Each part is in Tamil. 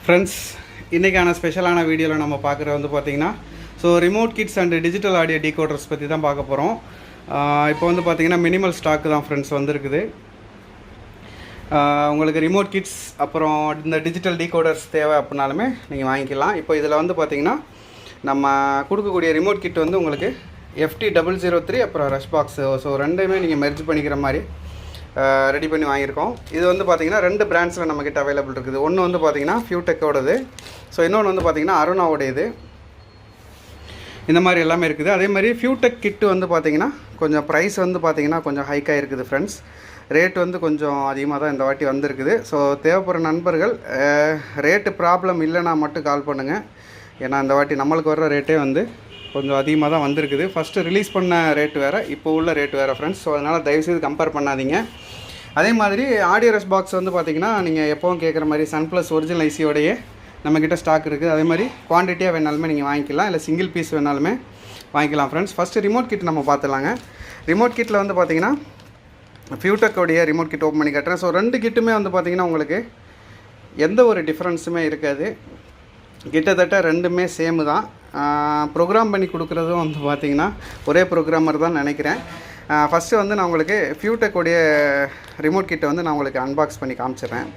ஃப்ரெண்ட்ஸ், இன்றைக்கான ஸ்பெஷலான வீடியோவில் நம்ம பார்க்குறது வந்து பார்த்திங்கன்னா remote kits and digital audio decoders பற்றி தான் பார்க்க போகிறோம். இப்போ வந்து பார்த்திங்கன்னா மினிமல் ஸ்டாக்கு தான் ஃப்ரெண்ட்ஸ் வந்திருக்குது. உங்களுக்கு ரிமோட் கிட்ஸ் அப்புறம் இந்த டிஜிட்டல் டீகோடர்ஸ் தேவை அப்படின்னாலுமே நீங்கள் வாங்கிக்கலாம். இப்போ இதில் வந்து பார்த்திங்கன்னா நம்ம கொடுக்கக்கூடிய ரிமோட் கிட் வந்து உங்களுக்கு FT003 அப்புறம் ரஷ் பாக்ஸு. ரெண்டையுமே நீங்கள் மெர்ஜ் பண்ணிக்கிற மாதிரி ரெடி பண்ணி வாங்கியிருக்கோம். இது வந்து பார்த்திங்கன்னா 2 பிராண்ட்ஸில் நம்மக்கிட்ட அவைலபிள் இருக்குது. ஒன்று வந்து பார்த்திங்கன்னா ஃபியூடெக்கோடது, இன்னொன்று வந்து பார்த்திங்கன்னா அருணாவோடையது. இந்த மாதிரி எல்லாமே இருக்குது. அதே மாதிரி ஃபியூடெக் கிட்டு வந்து பார்த்திங்கன்னா கொஞ்சம் ப்ரைஸ் வந்து பார்த்திங்கன்னா கொஞ்சம் ஹைக்காக இருக்குது ஃப்ரெண்ட்ஸ். ரேட் வந்து கொஞ்சம் அதிகமாக தான் இந்த வாட்டி வந்திருக்குது. தேவைப்படுற நண்பர்கள் ரேட்டு ப்ராப்ளம் இல்லைன்னா மட்டும் கால் பண்ணுங்கள். ஏன்னா இந்த வாட்டி நம்மளுக்கு வர்ற ரேட்டே வந்து கொஞ்சம் அதிகமாக தான் வந்திருக்குது. ஃபஸ்ட்டு ரிலீஸ் பண்ண ரேட் வேறு, இப்போ உள்ள ரேட் வேறு ஃப்ரெண்ட்ஸ். அதனால் தயவுசெய்து கம்பேர் பண்ணாதீங்க. அதே மாதிரி ஆடியோ ரஷ் பாக்ஸ் வந்து பார்த்திங்கன்னா நீங்கள் எப்போவும் கேட்குற மாதிரி சன் ப்ளஸ் ஒரிஜினல் ஐசியோடையே நம்மக்கிட்ட ஸ்டாக் இருக்குது. அதே மாதிரி குவான்டிட்டியாக வேணாலுமே நீங்கள் வாங்கிக்கலாம், இல்லை சிங்கிள் பீஸ் வேணாலுமே வாங்கிக்கலாம் ஃப்ரெண்ட்ஸ். ஃபஸ்ட்டு ரிமோட் கிட் நம்ம பார்த்துலாங்க. ரிமோட் கிட்டில் வந்து பார்த்திங்கன்னா ஃபியூடெக்கோடைய ரிமோட் கிட் ஓப்பன் பண்ணி காட்டுறேன். 2 கிட்டுமே வந்து பார்த்திங்கன்னா உங்களுக்கு எந்த ஒரு டிஃப்ரென்ஸுமே இருக்காது. கிட்டத்தட்ட ரெண்டுமே சேமு தான். ப்ரோக்ராம் பண்ணி கொடுக்குறதும் வந்து பார்த்திங்கன்னா ஒரே ப்ரோக்ராமர் தான் நினைக்கிறேன். ஃபஸ்ட்டு வந்து நான் உங்களுக்கு ஃபியூடெக்கோடைய ரிமோட் கிட்டை வந்து நான் உங்களுக்கு அன்பாக்ஸ் பண்ணி காமிச்சிடுறேன்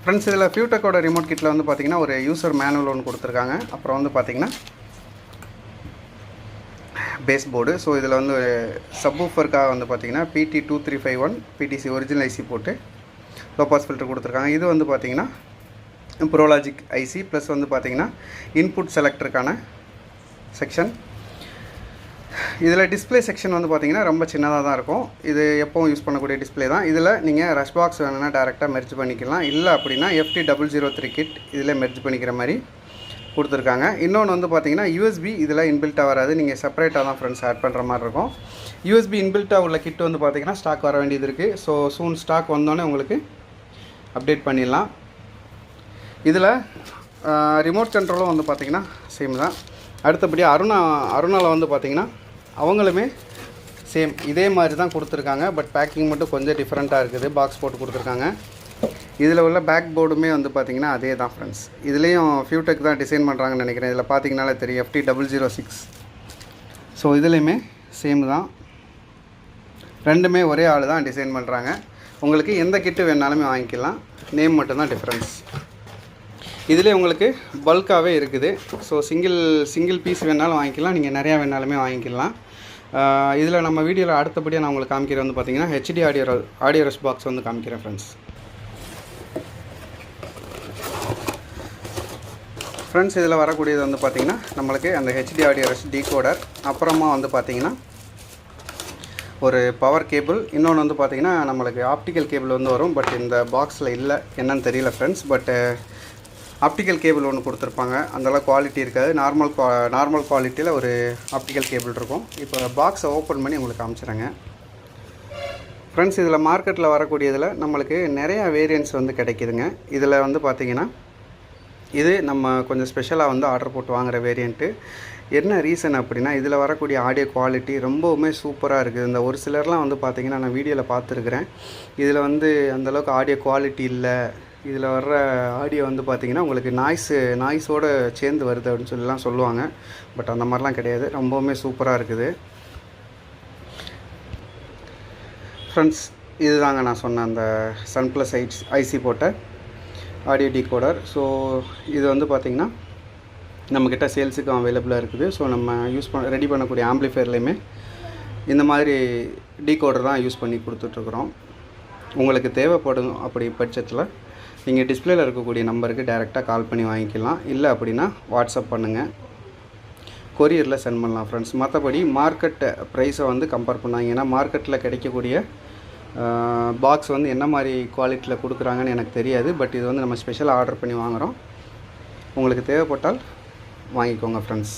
ஃப்ரெண்ட்ஸ். இதில் ஃபியூடெக்கோட ரிமோட் கிட்டில் வந்து பார்த்திங்கன்னா ஒரு யூசர் மேனுவல் ஒன்று கொடுத்துருக்காங்க. அப்புறம் வந்து பார்த்திங்கன்னா பேஸ் போர்டு. இதில் வந்து சப்வூஃபருக்காக வந்து பார்த்திங்கன்னா PT2351 PTC ஒரிஜினல் ஐசி போட்டு லோ பாஸ் ஃபில்டர் கொடுத்துருக்காங்க. இது வந்து பார்த்திங்கன்னா ப்ரோலாஜிக் ஐசி ப்ளஸ் வந்து பார்த்திங்கன்னா இன்புட் செலக்டருக்கான செக்ஷன். இதில் டிஸ்பிளே செக்ஷன் வந்து பார்த்திங்கன்னா ரொம்ப சின்னதாக தான் இருக்கும். இது எப்போவும் யூஸ் பண்ணக்கூடிய டிஸ்பிளே தான். இதில் நீங்கள் ரஷ் பாக்ஸ் வேணுன்னா டேரெக்டாக மெர்ஜ் பண்ணிக்கலாம், இல்லை அப்படின்னா FT003 கிட் இதில் மெர்ஜ் பண்ணிக்கிற மாதிரி கொடுத்துருக்காங்க. இன்னொன்று வந்து பார்த்திங்கன்னா USB இதில் இன்பில்ட்டாக வராது, நீங்கள் செப்பரேட்டாக தான் ஃப்ரெண்ட்ஸ் ஆட் பண்ணுற மாதிரி இருக்கும். USB இன்பில்ட்டாக உள்ள கிட் வந்து பார்த்திங்கன்னா ஸ்டாக் வர வேண்டியது இருக்குது. சூன் ஸ்டாக் வந்தோடனே உங்களுக்கு அப்டேட் பண்ணிடலாம். இதில் ரிமோட் கண்ட்ரோலும் வந்து பார்த்திங்கன்னா சேம் தான். அடுத்தபடி அருணாவில் வந்து பார்த்திங்கன்னா அவங்களுமே சேம் இதே மாதிரி தான் கொடுத்துருக்காங்க. பட் பேக்கிங் மட்டும் கொஞ்சம் டிஃப்ரெண்ட்டாக இருக்குது. பாக்ஸ் போட்டு கொடுத்துருக்காங்க. இதில் உள்ள பேக் போர்டுமே வந்து பார்த்திங்கன்னா அதே தான் ஃப்ரெண்ட்ஸ். இதுலேயும் ஃபியூடெக் தான் டிசைன் பண்ணுறாங்கன்னு நினைக்கிறேன். இதில் பார்த்திங்கனாலே தெரியும் FT006. இதுலேயுமே சேம் தான். ரெண்டுமே ஒரே ஆள் தான் டிசைன் பண்ணுறாங்க. உங்களுக்கு எந்த கிட்டு வேணாலுமே வாங்கிக்கலாம், நேம் மட்டும்தான் டிஃப்ரென்ஸ். இதிலே உங்களுக்கு பல்காகவே இருக்குது. சிங்கிள் பீஸ் வேணாலும் வாங்கிக்கலாம், நீங்கள் நிறையா வேணாலுமே வாங்கிக்கலாம். இதில் நம்ம வீடியோவில் அடுத்தபடியாக நான் உங்களுக்கு காமிக்கிறேன் வந்து பார்த்திங்கன்னா HD ஆடியோ ரஷ் பாக்ஸ் வந்து காமிக்கிறேன் ஃப்ரெண்ட்ஸ். இதில் வரக்கூடியது வந்து பார்த்திங்கன்னா நம்மளுக்கு அந்த HD ஆடியோ ரஷ் டீகோடர், அப்புறமா வந்து பார்த்திங்கன்னா ஒரு பவர் கேபிள், இன்னொன்று வந்து பார்த்திங்கன்னா நம்மளுக்கு ஆப்டிக்கல் கேபிள் வந்து வரும். பட் இந்த பாக்ஸில் இல்லை, என்னன்னு தெரியல ஃப்ரெண்ட்ஸ். பட் ஆப்டிக்கல் கேபிள் ஒன்று கொடுத்துருப்பாங்க, அந்தளவு குவாலிட்டி இருக்காது. நார்மல் குவாலிட்டியில் ஒரு ஆப்டிக்கல் கேபிள் இருக்கும். இப்போ பாக்ஸை ஓப்பன் பண்ணி உங்களுக்கு காமிச்சிடுறேங்க ஃப்ரெண்ட்ஸ். இதில் மார்க்கெட்டில் வரக்கூடியதில் நம்மளுக்கு நிறையா வேரியன்ட்ஸ் வந்து கிடைக்கிதுங்க. இதில் வந்து பார்த்திங்கன்னா இது நம்ம கொஞ்சம் ஸ்பெஷலாக வந்து ஆர்டர் போட்டு வாங்குகிற வேரியண்ட்டு. என்ன ரீசன் அப்படின்னா இதில் வரக்கூடிய ஆடியோ குவாலிட்டி ரொம்பவுமே சூப்பராக இருக்குது. இந்த ஒரு சிலர்லாம் வந்து பார்த்திங்கன்னா நான் வீடியோவில் பார்த்துருக்குறேன், இதில் வந்து அந்தளவுக்கு ஆடியோ குவாலிட்டி இல்லை, இதில் வர்ற ஆடியோ வந்து பார்த்திங்கன்னா உங்களுக்கு நாய்ஸோடு சேர்ந்து வருது அப்படின்னு சொல்லிலாம் சொல்லுவாங்க. பட் அந்த மாதிரிலாம் கிடையாது, ரொம்பவுமே சூப்பராக இருக்குது ஃப்ரெண்ட்ஸ். இதுதாங்க நான் சொன்ன அந்த சன் ப்ளஸ் ஐசி போட்ட ஆடியோ டீகோடர். இது வந்து பார்த்திங்கன்னா நம்மக்கிட்ட சேல்ஸுக்கும் அவைலபிளாக இருக்குது. நம்ம ரெடி பண்ணக்கூடிய ஆம்பிளிஃபையர்லேயுமே இந்த மாதிரி டீகோடர் தான் யூஸ் பண்ணி கொடுத்துட்ருக்குறோம். உங்களுக்கு தேவைப்படும் அப்படி பட்சத்தில் நீங்கள் டிஸ்பிளேயில் இருக்கக்கூடிய நம்பருக்கு டைரெக்டாக கால் பண்ணி வாங்கிக்கலாம், இல்லை அப்படின்னா வாட்ஸ்அப் பண்ணுங்கள், கொரியரில் சென்ட் பண்ணலாம் ஃப்ரெண்ட்ஸ். மற்றபடி மார்க்கெட் ப்ரைஸை வந்து கம்பேர் பண்ணாங்க. ஏன்னா மார்க்கெட்டில் கிடைக்கக்கூடிய பாக்ஸ் வந்து என்ன மாதிரி குவாலிட்டியில் கொடுக்குறாங்கன்னு எனக்கு தெரியாது. பட் இது வந்து நம்ம ஸ்பெஷலாக ஆர்டர் பண்ணி வாங்குகிறோம். உங்களுக்கு தேவைப்பட்டால் வாங்கிக்கோங்க ஃப்ரெண்ட்ஸ்.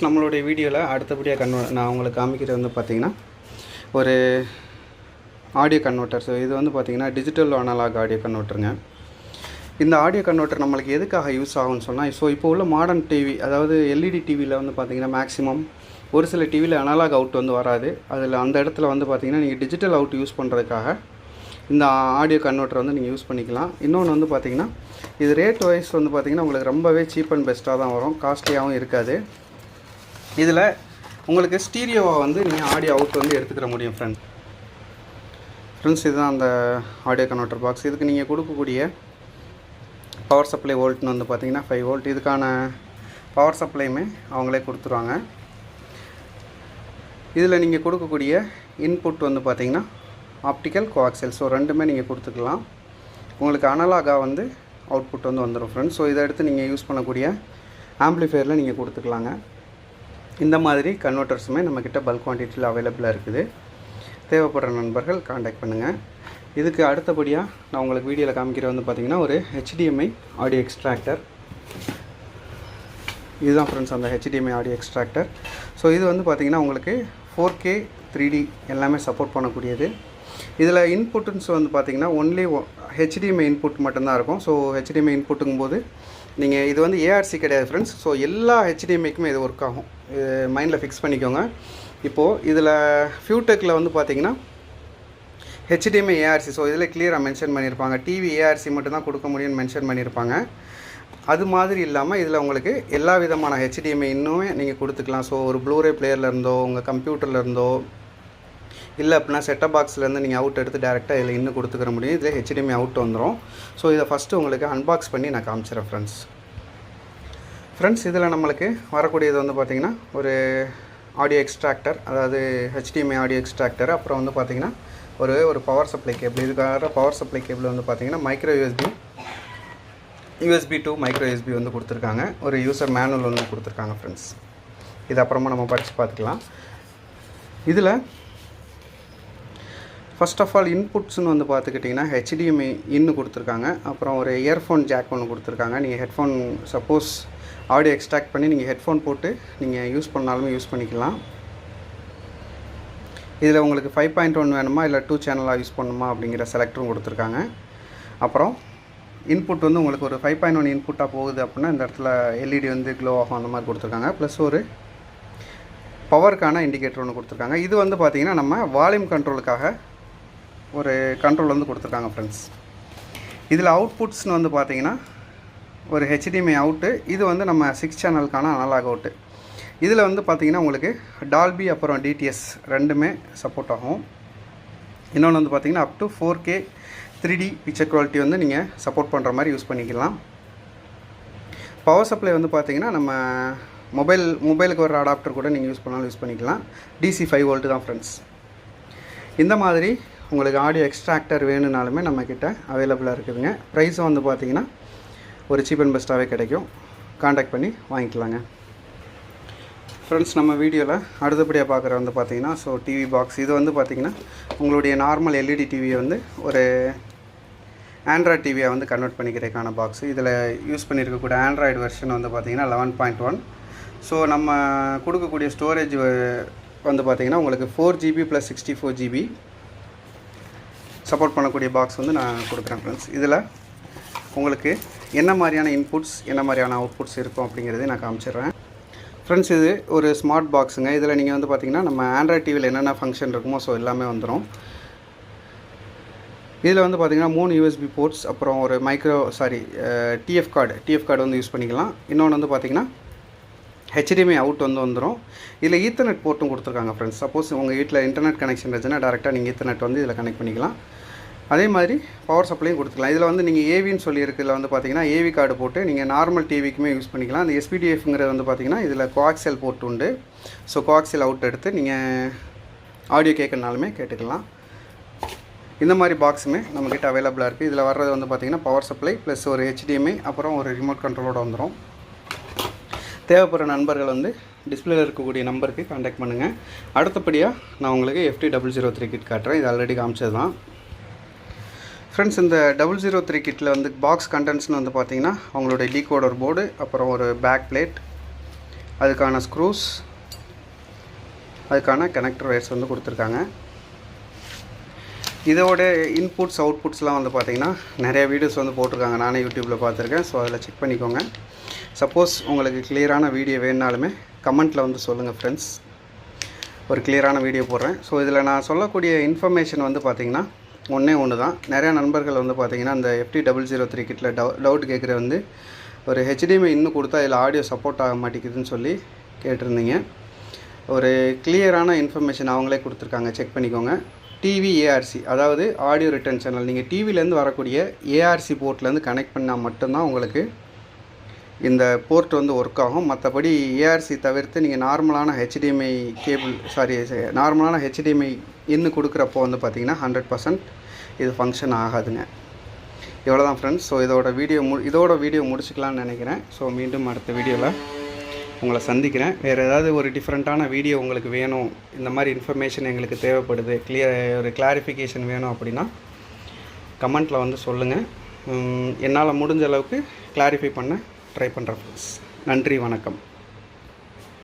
நம்மளுடைய வீடியோவில் அடுத்தபடியாக நான் உங்களுக்கு காமிக்கிறது வந்து பார்த்திங்கன்னா ஒரு ஆடியோ கன்வெர்ட்டர். இது வந்து பார்த்திங்கன்னா டிஜிட்டல் அனலாக் ஆடியோ கன்வெர்ட்டருங்க. இந்த ஆடியோ கன்வெர்ட்டர் நம்மளுக்கு எதுக்காக யூஸ் ஆகும்னு சொன்னால், இப்போ உள்ள மாடர்ன் டிவி, அதாவது LED டிவியில் வந்து பார்த்திங்கன்னா மேக்ஸிமம் ஒரு சில டிவியில் அனலாக் அவுட் வந்து வராது. அதில் அந்த இடத்துல வந்து பார்த்திங்கன்னா நீங்கள் டிஜிட்டல் அவுட் யூஸ் பண்ணுறதுக்காக இந்த ஆடியோ கன்வெர்ட்டர் வந்து நீங்கள் யூஸ் பண்ணிக்கலாம். இன்னொன்று வந்து பார்த்திங்கன்னா இது ரேட் வைஸ் வந்து பார்த்திங்கன்னா உங்களுக்கு ரொம்பவே சீப் அண்ட் பெஸ்ட்டாக தான் வரும், காஸ்ட்லியாகவும் இருக்காது. இதில் உங்களுக்கு ஸ்டீரியோவை வந்து நீங்கள் ஆடியோ அவுட் வந்து எடுத்துக்கிற முடியும் ஃப்ரெண்ட்ஸ். இதுதான் அந்த ஆடியோ கன்வெர்ட்டர் பாக்ஸ். இதுக்கு நீங்கள் கொடுக்கக்கூடிய பவர் சப்ளை வோல்ட்னு வந்து பார்த்திங்கன்னா 5 வோல்ட். இதுக்கான பவர் சப்ளையுமே அவங்களே கொடுத்துருவாங்க. இதில் நீங்கள் கொடுக்கக்கூடிய இன்புட் வந்து பார்த்திங்கன்னா ஆப்டிக்கல் கோஆக்சியல், ஸோ ரெண்டுமே நீங்கள் கொடுத்துக்கலாம். உங்களுக்கு அனலாகாக வந்து அவுட்புட் வந்து வந்துடும் ஃப்ரெண்ட்ஸ். ஸோ இதை எடுத்து நீங்கள் யூஸ் பண்ணக்கூடிய ஆம்ப்ளிஃபையரில் நீங்கள் கொடுத்துக்கலாங்க. இந்த மாதிரி கன்வெர்ட்டர்ஸுமே நம்மக்கிட்ட பல்க் குவான்டிட்டியில் அவைலபிளாக இருக்குது. தேவைப்படுற நண்பர்கள் காண்டாக்ட் பண்ணுங்கள். இதுக்கு அடுத்தபடியாக நான் உங்களுக்கு வீடியோவில் காமிக்கிறது வந்து பார்த்திங்கன்னா ஒரு HDMI ஆடியோ எக்ஸ்ட்ராக்டர். இதுதான் ஃப்ரெண்ட்ஸ் அந்த HDMI ஆடியோ எக்ஸ்ட்ராக்டர். ஸோ இது வந்து பார்த்திங்கன்னா உங்களுக்கு 4K 3D எல்லாமே சப்போர்ட் பண்ணக்கூடியது. இதில் இன்புட்டுன்னு வந்து பார்த்திங்கன்னா ஒன்லி HDMI இன்புட் மட்டும்தான் இருக்கும். ஸோ HDMI இன்புட்டுங்கும் போது நீங்கள் இது வந்து ARC கிடையாது ஃப்ரெண்ட்ஸ். ஸோ எல்லா HDMIக்குமே இது ஒர்க் ஆகும், மைண்டில் ஃபிக்ஸ் பண்ணிக்கோங்க. இப்போது இதில் ஃபியூடெக்கில் வந்து பார்த்திங்கன்னா HDMI ARC, ஸோ இதில் கிளியராக மென்ஷன் பண்ணியிருப்பாங்க. டிவி ARC மட்டும்தான் கொடுக்க முடியும்னு மென்ஷன் பண்ணியிருப்பாங்க. அது மாதிரி இல்லாமல் இதில் உங்களுக்கு எல்லா விதமான HDMI இன்னுமே நீங்கள் கொடுத்துக்கலாம். ஸோ ஒரு ப்ளூரே பிளேயரில் இருந்தோ உங்கள் கம்ப்யூட்டரில் இருந்தோ இல்லை அப்படின்னா செட்டப் பாக்ஸ்லேருந்து நீங்கள் அவுட் எடுத்து டேரெக்டாக இதில் இன்னும் கொடுத்துக்கிற முடியும். இதில் HDMI அவுட் வந்துடும். ஸோ இதை ஃபஸ்ட்டு உங்களுக்கு அன்பாக்ஸ் பண்ணி நான் காமிச்சிடறேன் ஃப்ரெண்ட்ஸ். இதில் நம்மளுக்கு வரக்கூடியது வந்து பார்த்திங்கன்னா ஒரு ஆடியோ எக்ஸ்ட்ராக்டர், அதாவது HDMI ஆடியோ எக்ஸ்ட்ராக்டர். அப்புறம் வந்து பார்த்திங்கன்னா ஒரு பவர் சப்ளை கேபிள். இதுக்காக பவர் சப்ளை கேபிள் வந்து பார்த்திங்கன்னா micro USB to micro USB வந்து கொடுத்துருக்காங்க. ஒரு யூசர் மேனுவல் வந்து கொடுத்துருக்காங்க ஃப்ரெண்ட்ஸ். இது அப்புறமா நம்ம படித்து பார்த்துக்கலாம். இதில் ஃபஸ்ட் ஆஃப் ஆல் இன்புட்ஸ்னு வந்து பார்த்துக்கிட்டிங்கன்னா HDMI இன்னு கொடுத்துருக்காங்க. அப்புறம் ஒரு இயர்ஃபோன் ஜாக் ஒன்று கொடுத்துருக்காங்க. நீங்கள் ஹெட்ஃபோன் சப்போஸ் ஆடியோ எக்ஸ்ட்ராக்ட் பண்ணி நீங்கள் ஹெட்ஃபோன் போட்டு நீங்கள் யூஸ் பண்ணாலுமே யூஸ் பண்ணிக்கலாம். இதில் உங்களுக்கு 5.1 வேணுமா இல்லை 2 சேனலாக யூஸ் பண்ணணுமா அப்படிங்கிற செலக்டரும் கொடுத்துருக்காங்க. அப்புறம் இன்புட் வந்து உங்களுக்கு ஒரு 5.1 இன்புட்டாக போகுது அப்படின்னா இந்த இடத்துல LED வந்து க்ளோ ஆகும், அந்த மாதிரி கொடுத்துருக்காங்க. ப்ளஸ் ஒரு பவருக்கான இண்டிகேட்டர் ஒன்று கொடுத்துருக்காங்க. இது வந்து பார்த்திங்கன்னா நம்ம வால்யூம் கண்ட்ரோலுக்காக ஒரு கண்ட்ரோல் வந்து கொடுத்துருக்காங்க ஃப்ரெண்ட்ஸ். இதில் அவுட்புட்ஸ்னு வந்து பார்த்திங்கன்னா ஒரு HDMI அவுட்டு, இது வந்து நம்ம 6 சேனலுக்கான அனலாக் அவுட்டு. இதில் வந்து பார்த்திங்கன்னா உங்களுக்கு டால்பி அப்புறம் DTS ரெண்டுமே சப்போர்ட் ஆகும். இன்னொன்று வந்து பார்த்திங்கன்னா up to 4K 3D picture quality வந்து நீங்கள் சப்போர்ட் பண்ணுற மாதிரி யூஸ் பண்ணிக்கலாம். பவர் சப்ளை வந்து பார்த்திங்கன்னா நம்ம மொபைலுக்கு வர அடாப்டர் கூட நீங்கள் யூஸ் பண்ணாலும் யூஸ் பண்ணிக்கலாம். DC 5 வோல்ட்டு தான் ஃப்ரெண்ட்ஸ். இந்த மாதிரி உங்களுக்கு ஆடியோ எக்ஸ்ட்ராக்டர் வேணுனாலுமே நம்மக்கிட்ட அவைலபிளாக இருக்குதுங்க. ப்ரைஸும் வந்து பார்த்திங்கன்னா ஒரு சீப் அண்ட் பெஸ்ட்டாகவே கிடைக்கும். காண்டாக்ட் பண்ணி வாங்கிக்கலாங்க ஃப்ரெண்ட்ஸ். நம்ம வீடியோவில் அடுத்தபடியாக பார்க்குற வந்து பார்த்திங்கன்னா ஸோ டிவி பாக்ஸ். இது வந்து பார்த்திங்கன்னா உங்களுடைய நார்மல் LED டிவியை வந்து ஒரு ஆண்ட்ராய்டு டிவியை வந்து கன்வெர்ட் பண்ணிக்கிறதுக்கான பாக்ஸு. இதில் யூஸ் பண்ணியிருக்கக்கூடிய ஆண்ட்ராய்டு வெர்ஷன் வந்து பார்த்திங்கன்னா 11.1. ஸோ நம்ம கொடுக்கக்கூடிய ஸ்டோரேஜ் வந்து பார்த்திங்கன்னா உங்களுக்கு 4GB + 64GB சப்போர்ட் பண்ணக்கூடிய பாக்ஸ் வந்து நான் கொடுக்குறேன் ஃப்ரெண்ட்ஸ். இதில் உங்களுக்கு என்ன மாதிரியான இன்புட்ஸ் என்ன மாதிரியான அவுட்புட்ஸ் இருக்கும் அப்படிங்கிறத நான் காமிச்சிடுறேன் ஃப்ரெண்ட்ஸ். இது ஒரு ஸ்மார்ட் பாக்ஸுங்க. இதில் நீங்கள் வந்து பார்த்திங்கன்னா நம்ம ஆண்ட்ராய்டு டிவியில் என்னென்ன ஃபங்க்ஷன் இருக்குமோ ஸோ எல்லாமே வந்துடும். இதில் வந்து பார்த்திங்கன்னா 3 USB போர்ட்ஸ், அப்புறம் ஒரு TF கார்டு வந்து யூஸ் பண்ணிக்கலாம். இன்னொன்று வந்து பார்த்திங்கன்னா HDMI அவுட் வந்து வந்துடும். இதில் ஈத்தர்நெட் போர்ட்டும் கொடுத்துருக்காங்க ஃப்ரெண்ட்ஸ். சப்போஸ் உங்கள் வீட்டில் இன்டர்நெட் கனெக்ஷன் இருந்துச்சுன்னா டேரெக்டாக நீங்கள் ஈத்தர்நெட் வந்து இதில் கனெக்ட் பண்ணிக்கலாம். அதே மாதிரி பவர் சப்ளையும் கொடுத்துக்கலாம். இதில் வந்து நீங்கள் ஏவின்னு சொல்லியிருக்கிறதுல வந்து பார்த்திங்கன்னா AV கார்டு போட்டு நீங்கள் நார்மல் டிவிக்குமே யூஸ் பண்ணிக்கலாம். அந்த SPDFங்கிறது வந்து பார்த்திங்கன்னா இதில் கோஆக்சியல் போர்ட் உண்டு. ஸோ கோஆக்சியல் அவுட் எடுத்து நீங்கள் ஆடியோ கேட்கறனாலுமே கேட்டுக்கலாம். இந்த மாதிரி பாக்ஸுமே நம்மக்கிட்ட அவைலபிளாக இருக்குது. இதில் வர்றது வந்து பார்த்திங்கன்னா பவர் சப்ளை ப்ளஸ் ஒரு HDMI அப்புறம் ஒரு ரிமோட் கண்ட்ரோலோடு வந்துடும். தேவைப்படுற நண்பர்கள் வந்து டிஸ்பிளேல இருக்கக்கூடிய நம்பருக்கு காண்டாக்ட் பண்ணுங்கள். அடுத்தபடியாக நான் உங்களுக்கு FT003 கிட் காட்டுறேன். இது ஆல்ரெடி காமிச்சது தான் ஃப்ரெண்ட்ஸ். இந்த 003 கிட்டில் வந்து பாக்ஸ் கண்டென்ட்ஸ்னு வந்து பார்த்திங்கன்னா அவங்களுடைய டீகோடர் போர்டு, அப்புறம் ஒரு பேக் பிளேட், அதுக்கான ஸ்க்ரூஸ், அதுக்கான கனெக்டர் வயர்ஸ் வந்து கொடுத்துருக்காங்க. இதோட இன்புட்ஸ் அவுட்புட்ஸ்லாம் வந்து பார்த்திங்கன்னா நிறைய வீடியோஸ் வந்து போட்டிருக்காங்க. நானே யூடியூப்பில் பார்த்துருக்கேன். ஸோ அதில் செக் பண்ணிக்கோங்க. சப்போஸ் உங்களுக்கு கிளியரான வீடியோ வேணுனாலுமே கமெண்ட்டில் வந்து சொல்லுங்கள் ஃப்ரெண்ட்ஸ். ஒரு கிளியரான வீடியோ போடுறேன். ஸோ இதில் நான் சொல்லக்கூடிய இன்ஃபர்மேஷன் வந்து பார்த்திங்கன்னா ஒன்றே ஒன்று தான். நிறையா நண்பர்கள் வந்து பார்த்திங்கன்னா அந்த FT003 கிட்டில் டவுட் கேட்குற வந்து ஒரு HDMI இன்னும் கொடுத்தா இதில் ஆடியோ சப்போர்ட் ஆக மாட்டேங்குதுன்னு சொல்லி கேட்டிருந்தீங்க. ஒரு கிளியரான இன்ஃபர்மேஷன் அவங்களே கொடுத்துருக்காங்க, செக் பண்ணிக்கோங்க. டிவி ஏஆர்சி, அதாவது ஆடியோ ரிட்டர்ன் சேனல், நீங்கள் டிவிலேருந்து வரக்கூடிய ஏஆர்சி போர்ட்லேருந்து கனெக்ட் பண்ணால் மட்டும்தான் உங்களுக்கு இந்த போர்ட் வந்து ஒர்க் ஆகும். மற்றபடி ஏஆர்சி தவிர்த்து நீங்கள் நார்மலான HDMI நார்மலான HDMI இன்னும் கொடுக்குறப்போ வந்து பார்த்திங்கன்னா 100% இது ஃபங்க்ஷன் ஆகாதுங்க. இவ்வளோ தான் ஃப்ரெண்ட்ஸ். ஸோ இதோட வீடியோ முடிச்சுக்கலான்னு நினைக்கிறேன். ஸோ மீண்டும் அடுத்த வீடியோவில் உங்களை சந்திக்கிறேன். வேறு ஏதாவது ஒரு டிஃப்ரெண்ட்டான வீடியோ உங்களுக்கு வேணும், இந்த மாதிரி இன்ஃபர்மேஷன் எங்களுக்கு தேவைப்படுது, ஒரு கிளாரிஃபிகேஷன் வேணும் அப்படின்னா கமெண்ட்டில் வந்து சொல்லுங்கள். என்னால் முடிஞ்ச அளவுக்கு கிளாரிஃபை பண்ண ட்ரை பண்ணுறேன் ஃப்ரெண்ட்ஸ். நன்றி, வணக்கம்.